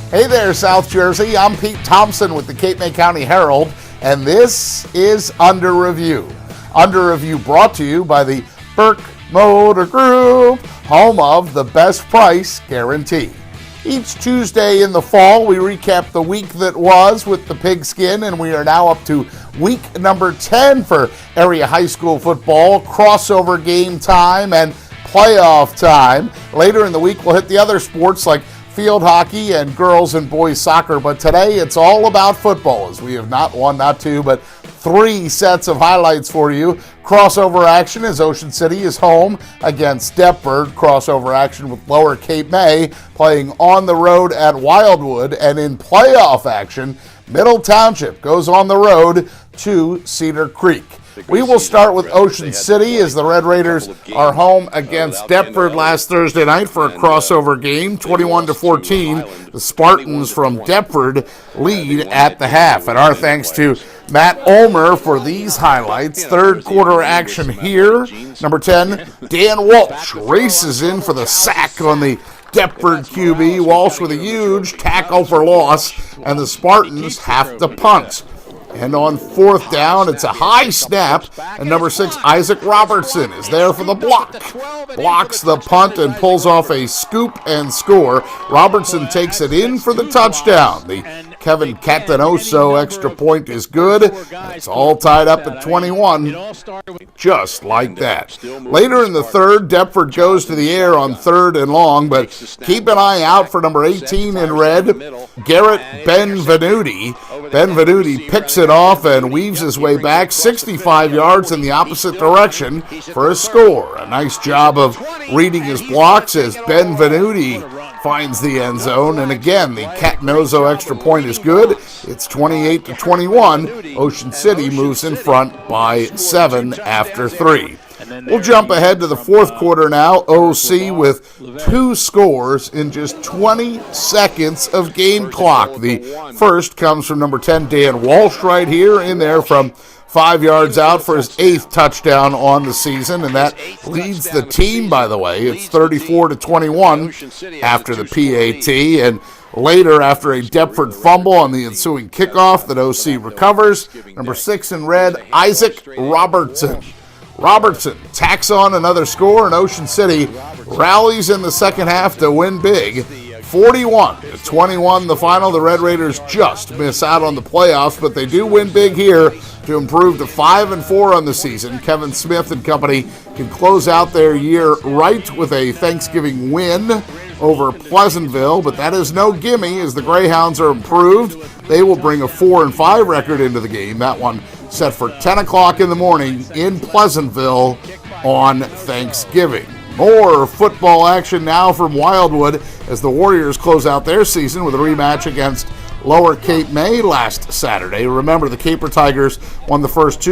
Hey there, South Jersey. I'm Pete Thompson with the Cape May County Herald, and this is Under Review. Under Review brought to you by the Burke Motor Group, home of the best price guarantee. Each Tuesday in the fall, we recap the week that was with the pigskin, and we are now up to week number 10 for area high school football, crossover game time, and playoff time. Later in the week, we'll hit the other sports like field hockey and girls and boys soccer, but today it's all about football, as we have not one, not two, but three sets of highlights for you. Crossover action as Ocean City is home against Deptford. Crossover action with Lower Cape May playing on the road at Wildwood. And in playoff action, Middle Township goes on the road to Cedar Creek. We will start with Ocean City as the Red Raiders are home against Deptford last Thursday night for a crossover game, 21-14. The Spartans from Deptford lead at the half. And our thanks to Matt Ulmer for these highlights. Third quarter action here. Number 10, Dan Walsh races in for the sack on the Deptford QB. Walsh with a huge tackle for loss, and the Spartans have to punt. And on fourth down, it's a high snap, and number 6, Isaac Robertson, is there for the block. Blocks the punt and pulls off a scoop and score. Robertson takes it in for the touchdown. The Kevin Catanoso extra point is good. It's all tied up at 21, just like that. Later in the third, Deptford goes to the air on third and long, but keep an eye out for number 18 in red, Garrett Benvenuti. Benvenuti picks it off and weaves his way back 65 yards in the opposite direction for a score. A nice job of reading his blocks as Benvenuti finds the end zone. And again, the Catanoso extra point is good. It's 28-21. Ocean City moves in front by 7 after 3. We'll jump ahead to the fourth quarter now. OC with 2 scores in just 20 seconds of game clock. The first comes from number 10, Dan Walsh, right here in there from 5 yards out for his 8th touchdown on the season, and that leads the team, by the way. It's 34-21 after the PAT, and later, after a Deptford fumble on the ensuing kickoff that OC recovers, number 6 in red, Isaac Robertson. Robertson tacks on another score, and Ocean City rallies in the second half to win big. 41-21 the final. The Red Raiders just miss out on the playoffs, but they do win big here to improve to 5-4 on the season. Kevin Smith and company can close out their year right with a Thanksgiving win over Pleasantville, but that is no gimme as the Greyhounds are improved. They will bring a 4-5 record into the game. That one set for 10 o'clock in the morning in Pleasantville on Thanksgiving. More football action now from Wildwood as the Warriors close out their season with a rematch against Lower Cape May last Saturday. Remember, the Caper Tigers won the first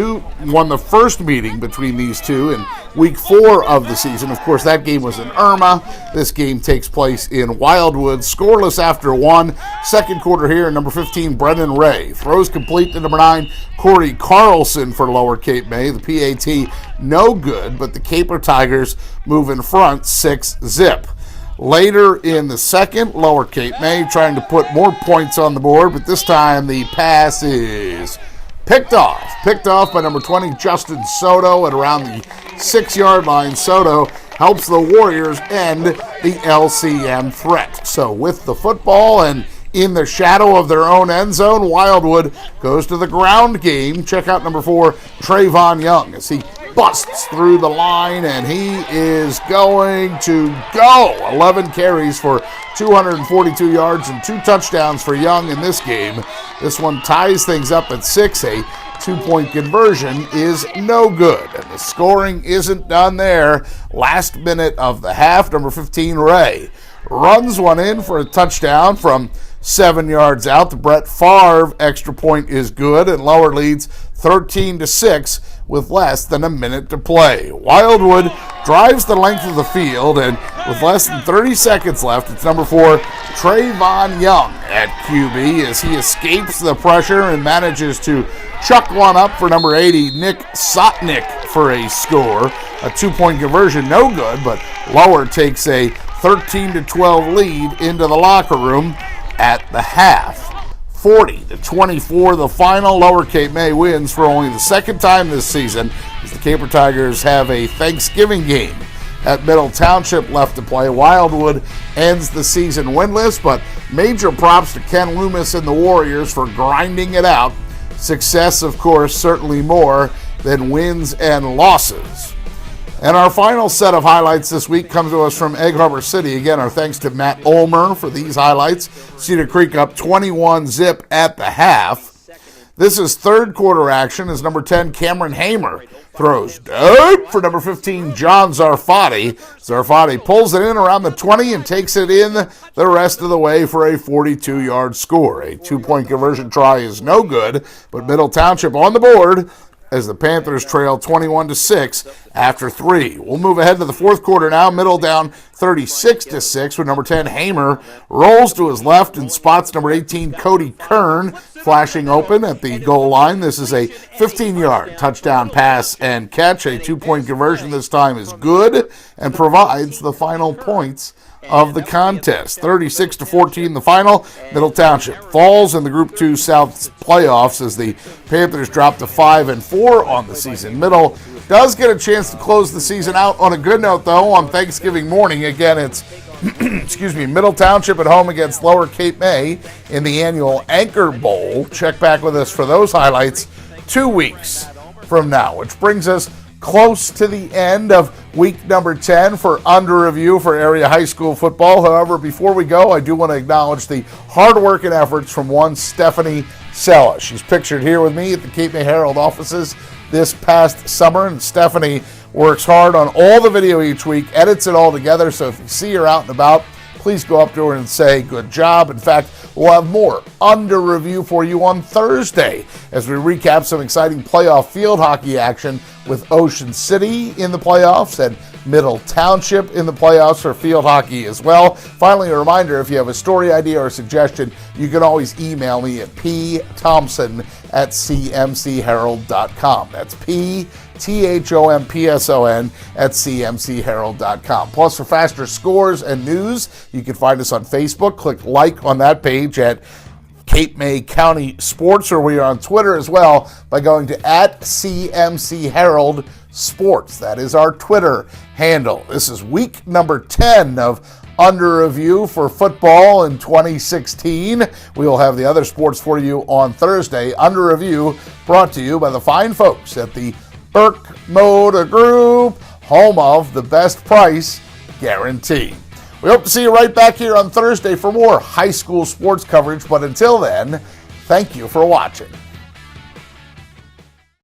meeting between these two in week 4 of the season. Of course, that game was in Irma. This game takes place in Wildwood. Scoreless after 1. Second quarter here, number 15, Brennan Ray throws complete to number 9, Corey Carlson for Lower Cape May. The PAT no good, but the Caper Tigers move in front 6-zip. Later in the second, Lower Cape May trying to put more points on the board, but this time the pass is picked off. Picked off by number 20, Justin Soto, at around the 6-yard line. Soto helps the Warriors end the LCM threat. So with the football and in the shadow of their own end zone, Wildwood goes to the ground game. Check out number 4, Trayvon Young, as he busts through the line, and he is going to go. 11 carries for 242 yards and 2 touchdowns for Young in this game. This one ties things up at 6. A 2-point conversion is no good, and the scoring isn't done there. Last minute of the half, number 15, Ray runs one in for a touchdown from 7 yards out. The Brett Favre extra point is good, and Lower leads 13-6 with less than a minute to play. Wildwood drives the length of the field, and with less than 30 seconds left, it's number 4, Trayvon Young at QB as he escapes the pressure and manages to chuck one up for number 80, Nick Sotnick, for a score. A 2-point conversion, no good, but Lower takes a 13-12 lead into the locker room. at the half. 40-24 the final. Lower Cape May wins for only the second time this season as the Caper Tigers have a Thanksgiving game at Middle Township left to play. Wildwood ends the season winless, but major props to Ken Loomis and the Warriors for grinding it out. Success, of course, certainly more than wins and losses. And our final set of highlights this week comes to us from Egg Harbor City. Again, our thanks to Matt Ulmer for these highlights. Cedar Creek up 21-0 at the half. This is third quarter action as number 10, Cameron Hamer, throws deep for number 15, John Zarfati. Zarfati pulls it in around the 20 and takes it in the rest of the way for a 42-yard score. A 2-point conversion try is no good, but Middle Township on the board as the Panthers trail 21-6 after 3. We'll move ahead to the fourth quarter now. Middle down 36-6 with number 10, Hamer, rolls to his left and spots number 18, Cody Kern, flashing open at the goal line. This is a 15-yard touchdown pass and catch. A 2-point conversion this time is good and provides the final points of the contest. 36-14 the final. Middle Township falls in the Group 2 South playoffs as the Panthers drop to 5-4 on the season. Middle does get a chance to close the season out on a good note, though, on Thanksgiving morning. Again, it's Middle Township at home against Lower Cape May in the annual Anchor Bowl. Check back with us for those highlights 2 weeks from now, which brings us close to the end of week number 10 for Under Review for area high school football. However, before we go, I do want to acknowledge the hard work and efforts from one Stephanie Sella. She's pictured here with me at the Cape May Herald offices this past summer, and Stephanie works hard on all the video each week, edits it all together, so if you see her out and about, please go up to her and say good job. In fact, we'll have more Under Review for you on Thursday as we recap some exciting playoff field hockey action with Ocean City in the playoffs and Middle Township in the playoffs for field hockey as well. Finally, a reminder, if you have a story idea or suggestion, you can always email me at pthompson@cmcherald.com. That's PTHOMPSON@cmcherald.com. Plus, for faster scores and news, you can find us on Facebook. Click like on that page at Cape May County Sports, or we are on Twitter as well by going to @CMC Herald Sports. That is our Twitter handle. This is week number 10 of Under Review for football in 2016. We will have the other sports for you on Thursday. Under Review brought to you by the fine folks at the Burke Motor Group, home of the best price guarantee. We hope to see you right back here on Thursday for more high school sports coverage, but until then, thank you for watching.